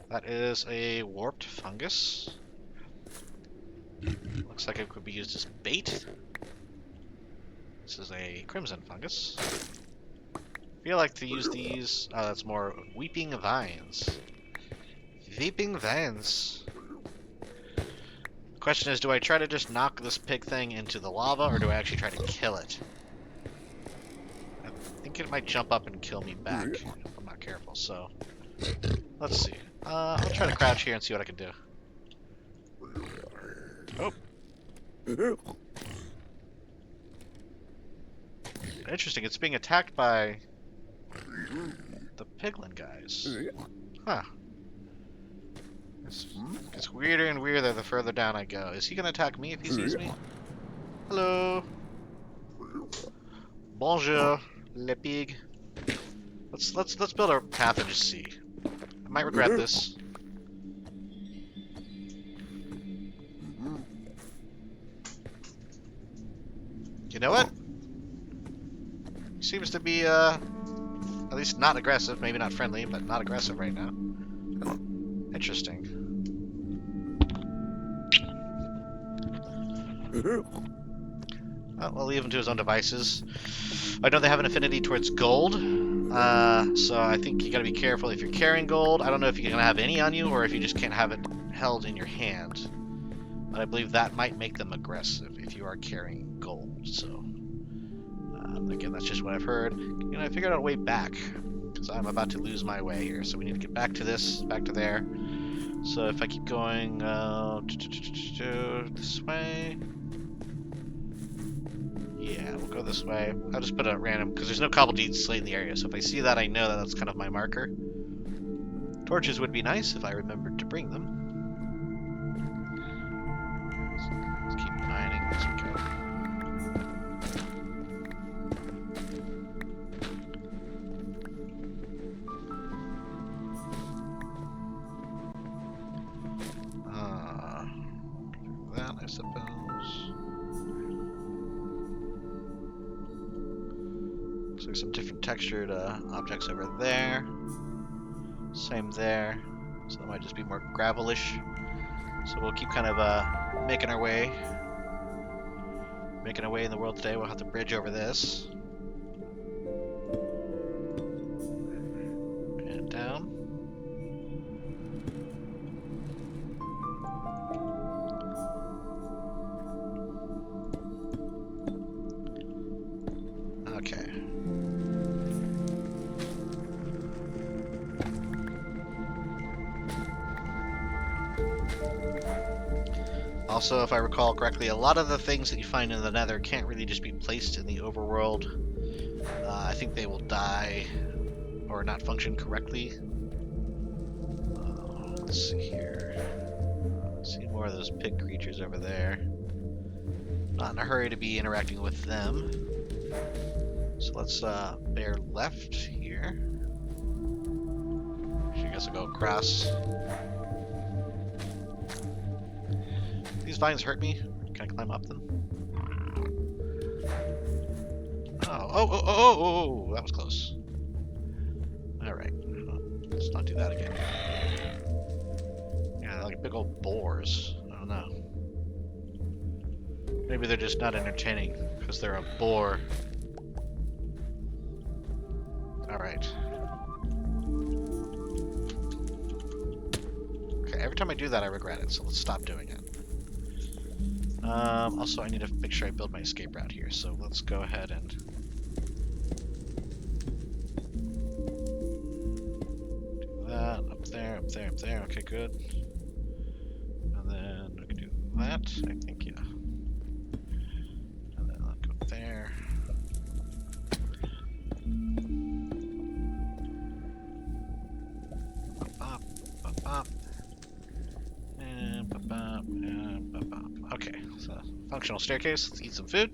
That is a warped fungus. Looks like it could be used as bait. This is a crimson fungus. I feel like to use these. Oh, that's more weeping vines. Weeping vines. The question is, do I try to just knock this pig thing into the lava, or do I actually try to kill it? I think it might jump up and kill me back if I'm not careful, so... Let's see. I'll try to crouch here and see what I can do. Oh. Interesting, it's being attacked by the piglin guys. Huh. It's weirder and weirder the further down I go. Is he gonna attack me if he sees me? Hello. Bonjour, le pig. Let's build a path and just see. I might regret this. You know what? Seems to be at least not aggressive, maybe not friendly, but not aggressive right now. Interesting. Well, I'll leave him to his own devices. I know they have an affinity towards gold. So I think you gotta be careful if you're carrying gold. I don't know if you're gonna have any on you or if you just can't have it held in your hand. But I believe that might make them aggressive if you are carrying gold. So again, that's just what I've heard. I figured out a way back because I'm about to lose my way here. So we need to get back to this, back to there. So if I keep going this way. Yeah, we'll go this way. I'll just put a random, because there's no cobbled slate in the area, so if I see that, I know that that's kind of my marker. Torches would be nice if I remembered to bring them. Let's keep mining as we go. That, I suppose. Looks like some different textured objects over there. Same there. So that might just be more gravelish. So we'll keep kind of making our way. Making our way in the world today. We'll have to bridge over this. And down. Okay. Also, if I recall correctly, a lot of the things that you find in the Nether can't really just be placed in the overworld. I think they will die or not function correctly. Let's see here. See more of those pig creatures over there. Not in a hurry to be interacting with them. So let's bear left here. I guess I'll go across. These vines hurt me. Can I climb up them? Oh, that was close. Alright. Let's not do that again. Yeah, like big old boars. I don't know. Maybe they're just not entertaining because they're a boar. Alright. Okay, every time I do that I regret it, so let's stop doing it. Also, I need to make sure I build my escape route here, so let's go ahead and do that. Up there, up there, up there. Okay, good. And then we can do that, I think, yeah. And then I'll go there. Bop, bop, bop. And bop, bop, and bop, bop. Okay, so functional staircase. Let's eat some food.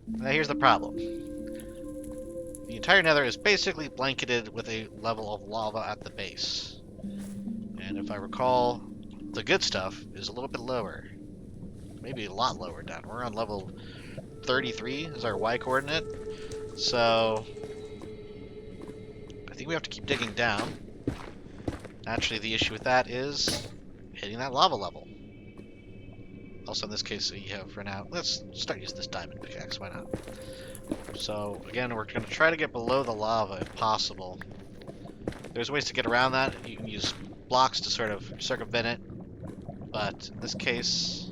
Now here's the problem. The entire Nether is basically blanketed with a level of lava at the base. And if I recall, the good stuff is a little bit lower. Maybe a lot lower down. We're on level 33 is our Y coordinate. So I think we have to keep digging down. Naturally, the issue with that is hitting that lava level. Also, in this case, we have run out. Let's start using this diamond pickaxe. Why not? So, again, we're going to try to get below the lava if possible. There's ways to get around that. You can use blocks to sort of circumvent it. But in this case,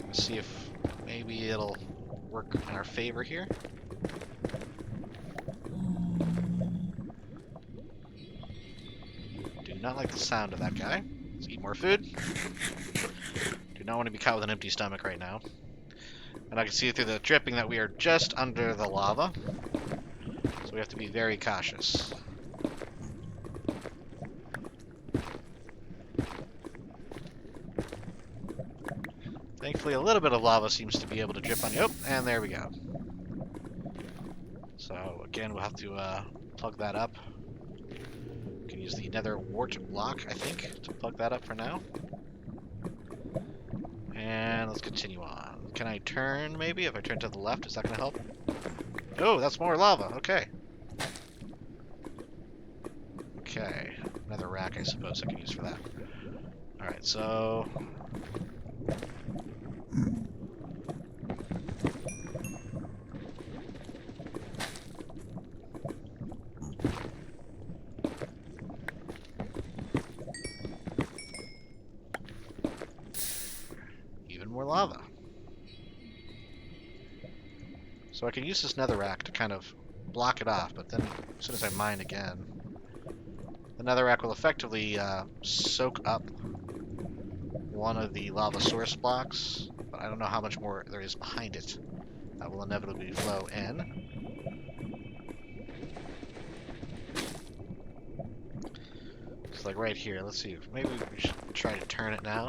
let's see if maybe it'll work in our favor here. Do not like the sound of that guy. Let's eat more food. Do not want to be caught with an empty stomach right now. And I can see through the dripping that we are just under the lava. So we have to be very cautious. Thankfully, a little bit of lava seems to be able to drip on you. Oh, and there we go. So again, we'll have to plug that up. We can use the Nether wart block, I think, to plug that up for now. And let's continue on. Can I turn, maybe? If I turn to the left, is that going to help? Oh, that's more lava. Okay. Okay. Another rack, I suppose I can use for that. Alright, so... more lava. So I can use this netherrack to kind of block it off, but then as soon as I mine again, the netherrack will effectively soak up one of the lava source blocks, but I don't know how much more there is behind it. That will inevitably flow in. So like right here, let's see, maybe we should try to turn it now.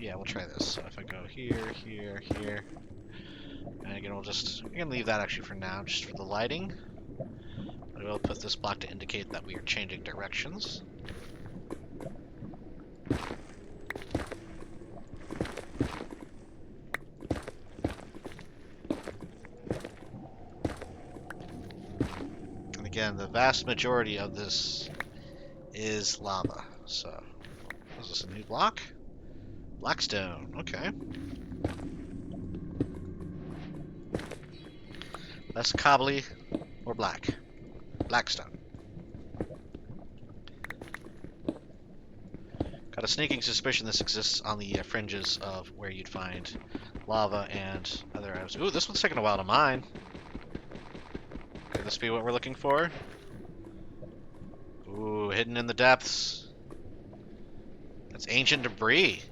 Yeah, we'll try this. So if I go here, here, here, and again, we can leave that actually for now, just for the lighting. I will put this block to indicate that we are changing directions. And again, the vast majority of this is lava. So, is this a new block? Blackstone, okay. Less cobbly, or black. Blackstone. Got a sneaking suspicion this exists on the fringes of where you'd find lava and other items. Ooh, this one's taking a while to mine. Could this be what we're looking for? Ooh, hidden in the depths. That's ancient debris.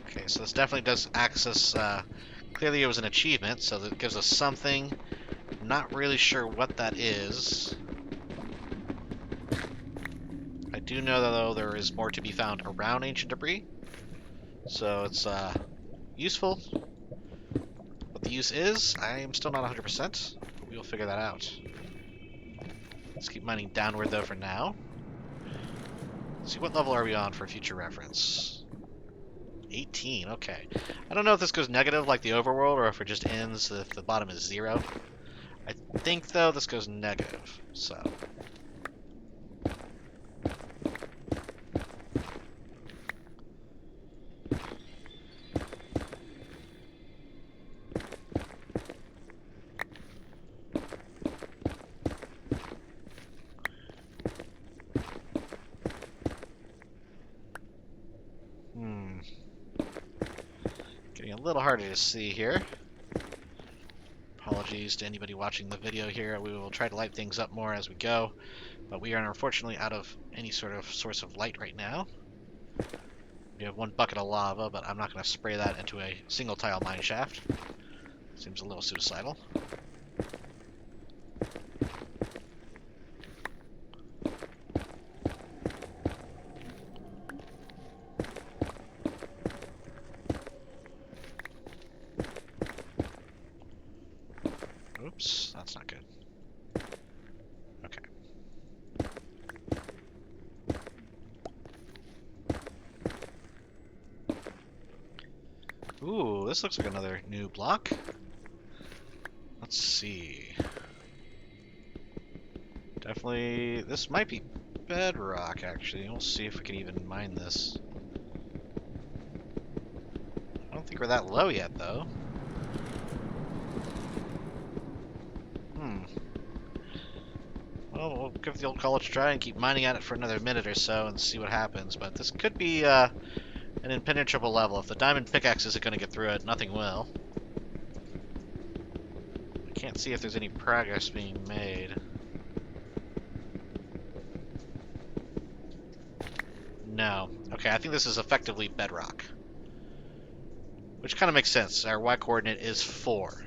Okay, so this definitely does access. Clearly, it was an achievement, so that gives us something. Not really sure what that is. I do know, though, there is more to be found around ancient debris. So it's useful. What the use is, I am still not 100%, but we will figure that out. Let's keep mining downward, though, for now. Let's see, what level are we on for future reference? 18, okay. I don't know if this goes negative like the overworld, or if it just ends if the bottom is 0. I think, though, this goes negative, so... Getting a little harder to see here. Apologies to anybody watching the video here. We will try to light things up more as we go, but we are unfortunately out of any sort of source of light right now. We have one bucket of lava, but I'm not going to spray that into a single tile mine shaft. Seems a little suicidal. Oops, that's not good. Okay. Ooh, this looks like another new block. Let's see. Definitely, this might be bedrock, actually. We'll see if we can even mine this. I don't think we're that low yet, though. Well, we'll give the old college a try and keep mining at it for another minute or so and see what happens. But this could be an impenetrable level. If the diamond pickaxe isn't going to get through it, nothing will. I can't see if there's any progress being made. No. Okay, I think this is effectively bedrock. Which kind of makes sense. Our y-coordinate is 4.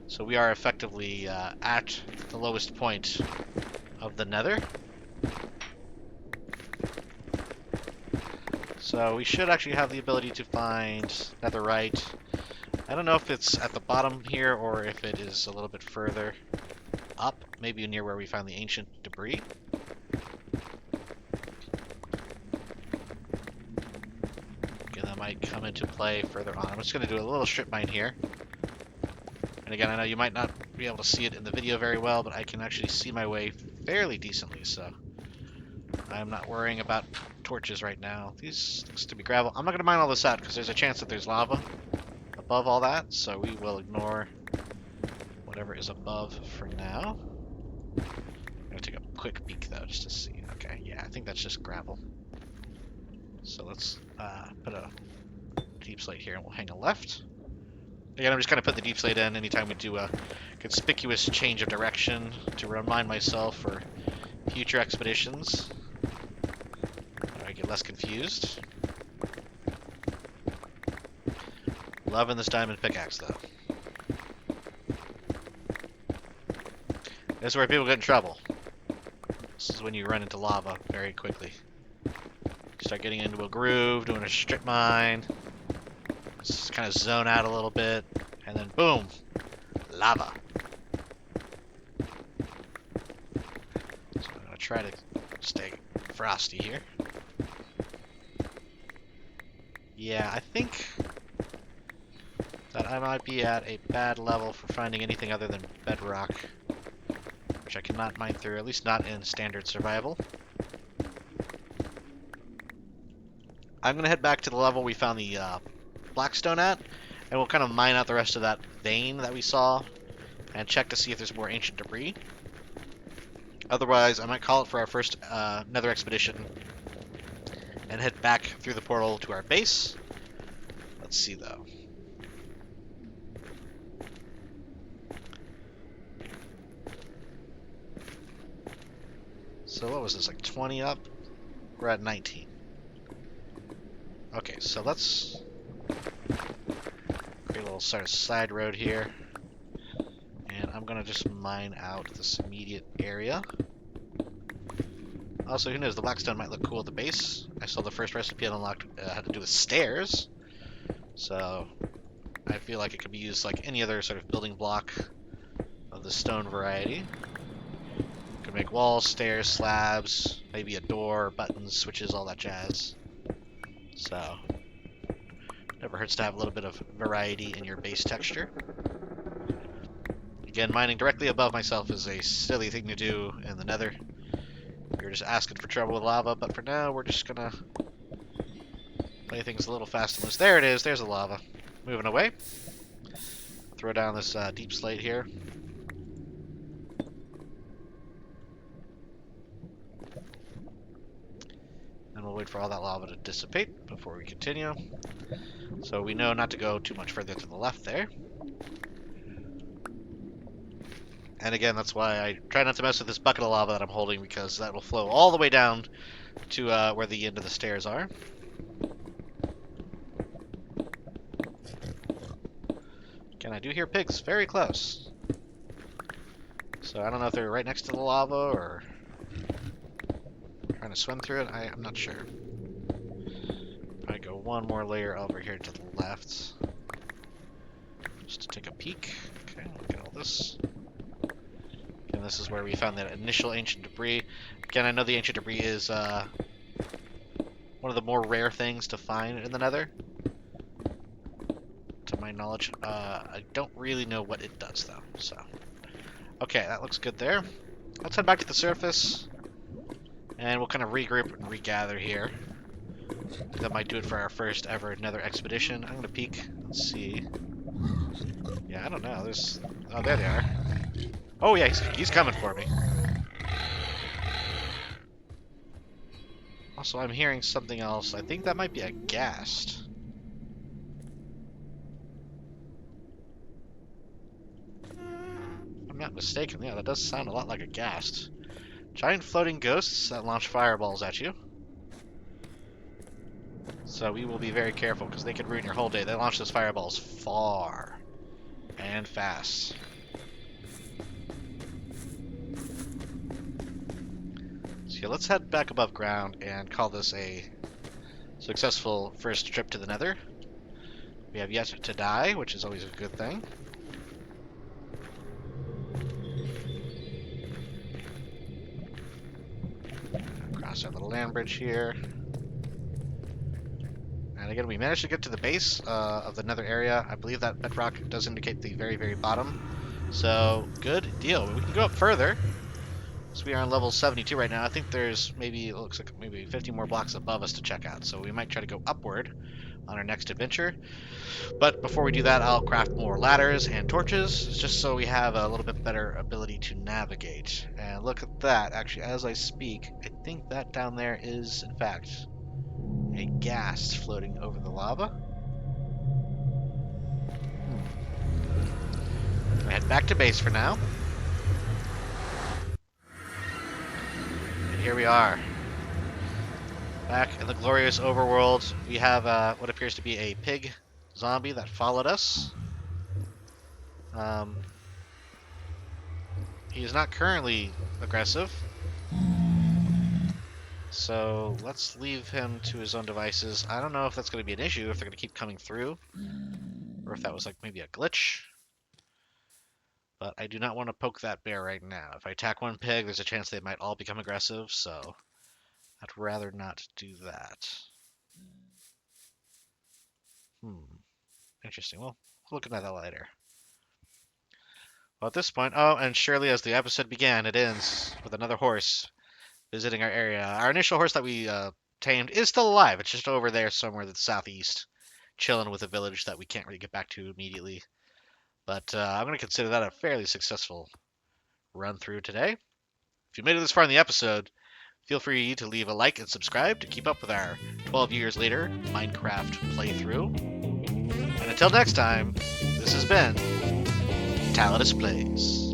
So we are effectively at the lowest point of the Nether. So we should actually have the ability to find netherite. I don't know if it's at the bottom here or if it is a little bit further up, maybe near where we found the ancient debris. Again, that might come into play further on. I'm just going to do a little strip mine here. And again, I know you might not be able to see it in the video very well, but I can actually see my way fairly decently, so I'm not worrying about torches right now. These looks to be gravel. I'm not going to mine all this out because there's a chance that there's lava above all that, so we will ignore whatever is above for now. I'm going to take a quick peek though, just to see. Okay, yeah, I think that's just gravel. So let's put a deep slate here, and we'll hang a left. Again, I'm just kind of putting the deep slate in anytime we do a conspicuous change of direction to remind myself for future expeditions. I get less confused. Loving this diamond pickaxe, though. This is where people get in trouble. This is when you run into lava very quickly. Start getting into a groove, doing a strip mine. Just kind of zone out a little bit, and then boom, lava. So I'm gonna try to stay frosty here. Yeah, I think that I might be at a bad level for finding anything other than bedrock, which I cannot mine through, at least not in standard survival. I'm going to head back to the level we found the blackstone at, and we'll kind of mine out the rest of that vein that we saw, and check to see if there's more ancient debris. Otherwise, I might call it for our first Nether expedition, and head back through the portal to our base. Let's see, though. So what was this, like 20 up? We're at 19. Okay, so let's create a little sort of side road here. And I'm going to just mine out this immediate area. Also, who knows, the blackstone might look cool at the base. I saw the first recipe unlocked had to do with stairs. So I feel like it could be used like any other sort of building block of the stone variety. You could make walls, stairs, slabs, maybe a door, buttons, switches, all that jazz. So never hurts to have a little bit of variety in your base texture. Again, mining directly above myself is a silly thing to do in the Nether. You're just asking for trouble with lava, but for now we're just gonna play things a little fast and loose. There it is, there's the lava. Moving away. Throw down this deep slate here. And we'll wait for all that lava to dissipate before we continue. So we know not to go too much further to the left there. And again, that's why I try not to mess with this bucket of lava that I'm holding, because that will flow all the way down to where the end of the stairs are. Again, I do hear pigs very close. So I don't know if they're right next to the lava or trying to swim through it. I'm not sure. Probably go one more layer over here to the left. Just to take a peek. Okay, look at all this. And this is where we found that initial ancient debris. Again, I know the ancient debris is one of the more rare things to find in the Nether, to my knowledge. I don't really know what it does, though. So, okay, that looks good there. Let's head back to the surface, and we'll kind of regroup and regather here. That might do it for our first ever Nether expedition. I'm gonna peek. Let's see. Yeah, I don't know. There's. Oh, there they are. Oh yeah, he's coming for me. Also, I'm hearing something else. I think that might be a ghast. If I'm not mistaken, yeah, that does sound a lot like a ghast. Giant floating ghosts that launch fireballs at you. So we will be very careful, because they could ruin your whole day. They launch those fireballs far and fast. So let's head back above ground and call this a successful first trip to the Nether. We have yet to die, which is always a good thing. Cross our little land bridge here. And again, we managed to get to the base of the Nether area. I believe that bedrock does indicate the very, very bottom. So, good deal. We can go up further. So we are on level 72 right now. I think there's maybe, it looks like maybe 50 more blocks above us to check out. So we might try to go upward on our next adventure. But before we do that, I'll craft more ladders and torches, just so we have a little bit better ability to navigate. And look at that. Actually, as I speak, I think that down there is, in fact, a ghast floating over the lava. I'm gonna head back to base for now. And here we are. Back in the glorious overworld, we have what appears to be a pig zombie that followed us. He is not currently aggressive, so let's leave him to his own devices. I don't know if that's going to be an issue, if they're going to keep coming through, or if that was like maybe a glitch. But I do not want to poke that bear right now. If I attack one pig, there's a chance they might all become aggressive, so I'd rather not do that. Interesting. Well, we'll look at that later. Well, at this point, oh, and surely as the episode began, it ends with another horse visiting our area. Our initial horse that we tamed is still alive. It's just over there somewhere to the southeast, chilling with a village that we can't really get back to immediately. But I'm going to consider that a fairly successful run through today. If you made it this far in the episode, feel free to leave a like and subscribe to keep up with our 12 years later Minecraft playthrough. And until next time, this has been Tallidus Plays.